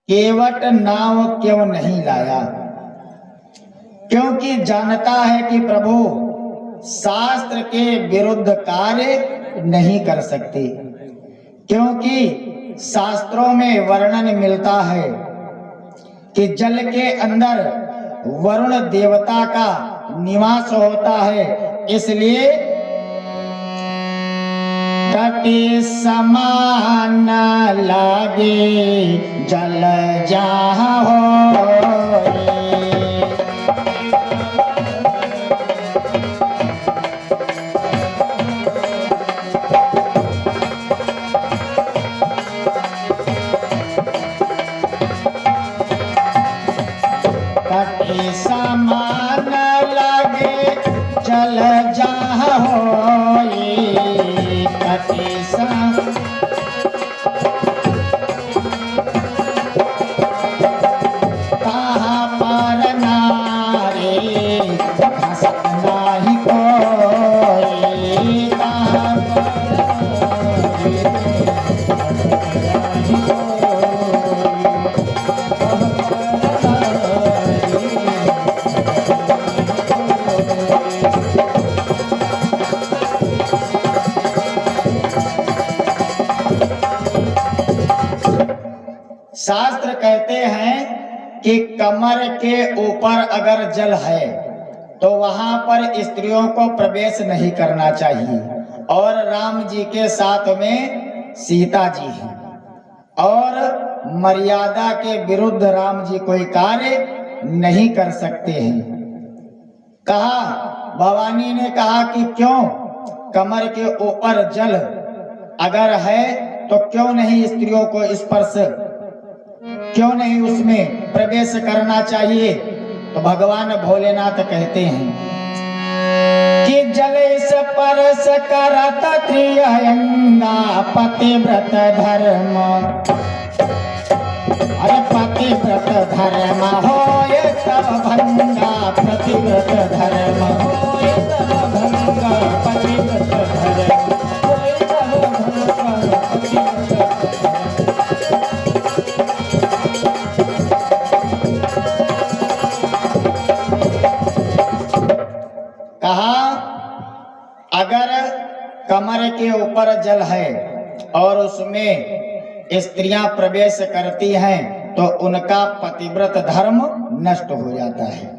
केवट नाव क्यों नहीं लाया? क्योंकि जानता है कि प्रभु शास्त्र के विरुद्ध कार्य नहीं कर सकते, क्योंकि शास्त्रों में वर्णन मिलता है कि जल के अंदर वरुण देवता का निवास होता है, इसलिए तटी समान लागे जल जहाँ हो। तटी समान लागे जल जहाँ हो। कहाँ पर नारे घसत नाही कोई, कहाँ शास्त्र कहते हैं कि कमर के ऊपर अगर जल है तो वहां पर स्त्रियों को प्रवेश नहीं करना चाहिए, और राम जी के साथ में सीता जी हैं, और मर्यादा के विरुद्ध राम जी कोई कार्य नहीं कर सकते हैं। कहा, भवानी ने कहा कि क्यों कमर के ऊपर जल अगर है तो क्यों नहीं स्त्रियों को स्पर्श, क्यों नहीं उसमें प्रवेश करना चाहिए? तो भगवान भोलेनाथ कहते हैं कि जल स्पर्श करत त्रिअंगा पतिव्रत धर्म। अरे पतिव्रत धर्म होय तब भंगा, पतिव्रत धर्म होय तब भंगा, पतिव्रत धर्म होय तब भंगा, पतिव्रत धर्म। कहा, अगर कमर के ऊपर जल है और उसमें स्त्रियां प्रवेश करती हैं तो उनका पतिव्रत धर्म नष्ट हो जाता है,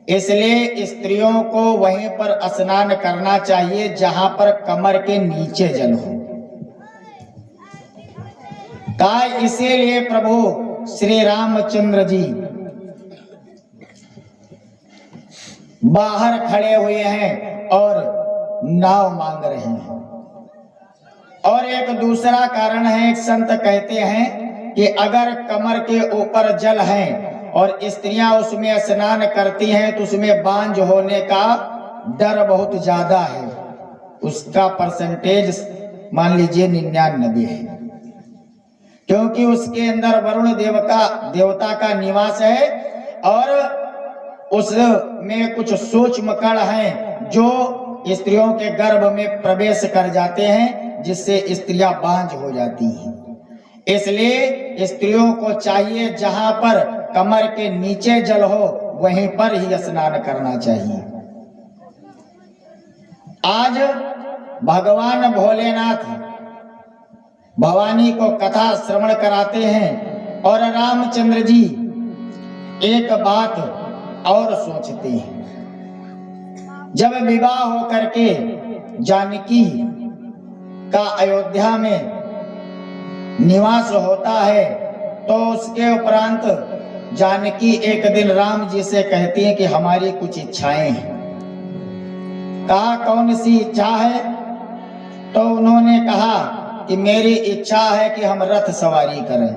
इसलिए स्त्रियों को वहीं पर स्नान करना चाहिए जहां पर कमर के नीचे जल हो। कहा, इसीलिए प्रभु श्री रामचंद्र जी बाहर खड़े हुए हैं और नाव मांग रहे हैं। और एक दूसरा कारण है, एक संत कहते हैं कि अगर कमर के ऊपर जल है और स्त्रियां उसमें स्नान करती हैं तो उसमें बांझ होने का डर बहुत ज्यादा है, उसका परसेंटेज मान लीजिए 99 है, क्योंकि उसके अंदर वरुण देवता का निवास है और उसमें कुछ सूक्ष्म कण हैं जो स्त्रियों के गर्भ में प्रवेश कर जाते हैं, जिससे स्त्रियां बांझ हो जाती हैं। इसलिए स्त्रियों को चाहिए जहां पर कमर के नीचे जल हो वहीं पर ही स्नान करना चाहिए। आज भगवान भोलेनाथ भवानी को कथा श्रवण कराते हैं और रामचंद्र जी एक बात और सोचते हैं। जब विवाह होकर के जानकी का अयोध्या में निवास होता है तो उसके उपरांत जानकी एक दिन राम जी से कहती है कि हमारी कुछ इच्छाएं हैं। कहा, कौन सी इच्छा है? तो उन्होंने कहा कि मेरी इच्छा है कि हम रथ सवारी करें।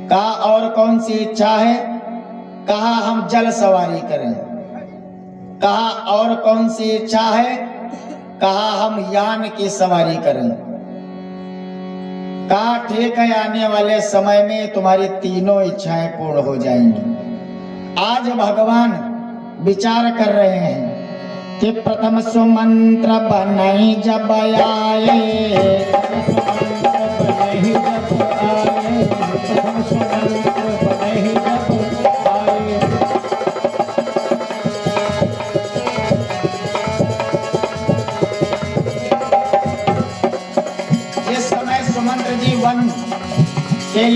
कहा, और कौन सी इच्छा है? कहा, हम जल सवारी करें। कहा, और कौन सी इच्छा है? कहा, हम यान की सवारी करें। कहा, ठीक है, आने वाले समय में तुम्हारी तीनों इच्छाएं पूर्ण हो जाएंगी। आज भगवान विचार कर रहे हैं कि प्रथम सुमंत्र बनई जब आए,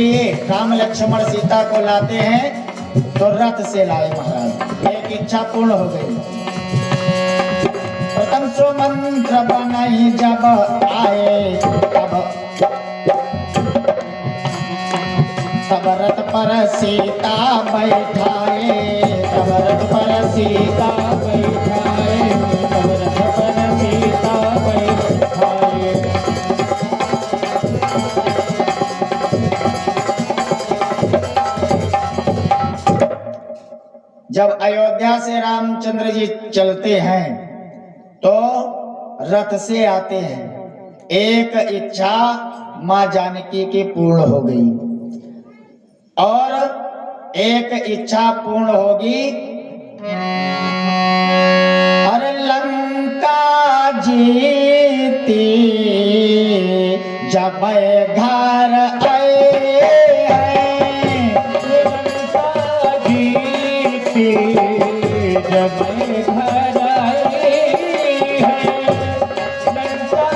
लिए राम लक्ष्मण सीता को लाते हैं तो रथ से लाए महाराज। एक इच्छा पूर्ण हो गई। प्रथम सो मंत्र बनाई जब आए तब रथ पर सीता बैठाए, तब रथ पर सीता बैठाए, तब रथ पर सीता बैठाए। जब अयोध्या से रामचंद्र जी चलते हैं तो रथ से आते हैं। एक इच्छा मां जानकी की पूर्ण हो गई और एक इच्छा पूर्ण होगी। अरे लंका जीती जब घर आए हैं, लंका जीती जब घर आए हैं, लंका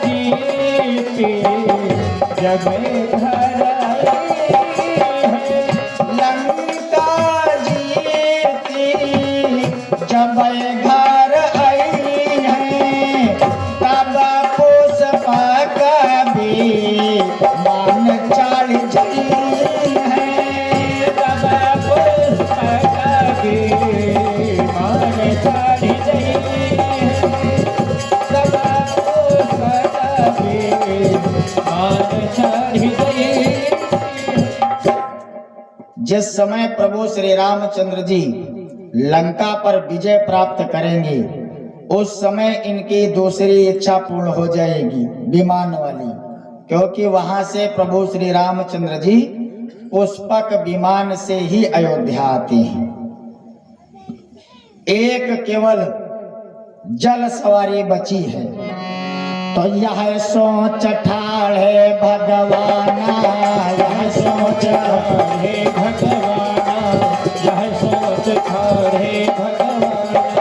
जीती जब घर आए हैं, लंका जीती जब घर आई है, तब पुष्पक भी मान चढ़ गई है, तब पुष्पक भी मान चढ़ गई है, तब पुष्पक भी मान चढ़ गई। जिस समय प्रभु श्री रामचंद्र जी लंका पर विजय प्राप्त करेंगे उस समय इनकी दूसरी इच्छा पूर्ण हो जाएगी विमान वाली, क्योंकि वहां से प्रभु श्री रामचंद्र जी पुष्पक विमान से ही अयोध्या आते हैं। एक केवल जल सवारी बची है, तो यह सोच ठाढ़े भगवाना, यह सोच ठाढ़े भगवाना, यह सोच ठाढ़े भगवाना,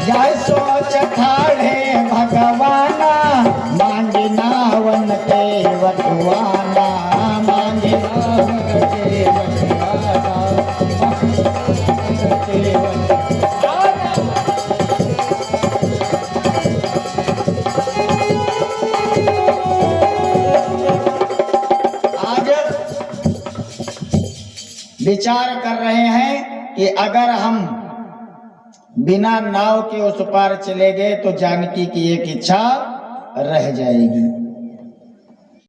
यह सोच ठाढ़े भगवाना, मांगे नावन के वटवाना, मांगे नावन के वटवाना, के वटवाना। आज विचार कर रहे हैं कि अगर हम बिना नाव के उस पार चले गए तो जानकी की एक इच्छा रह जाएगी।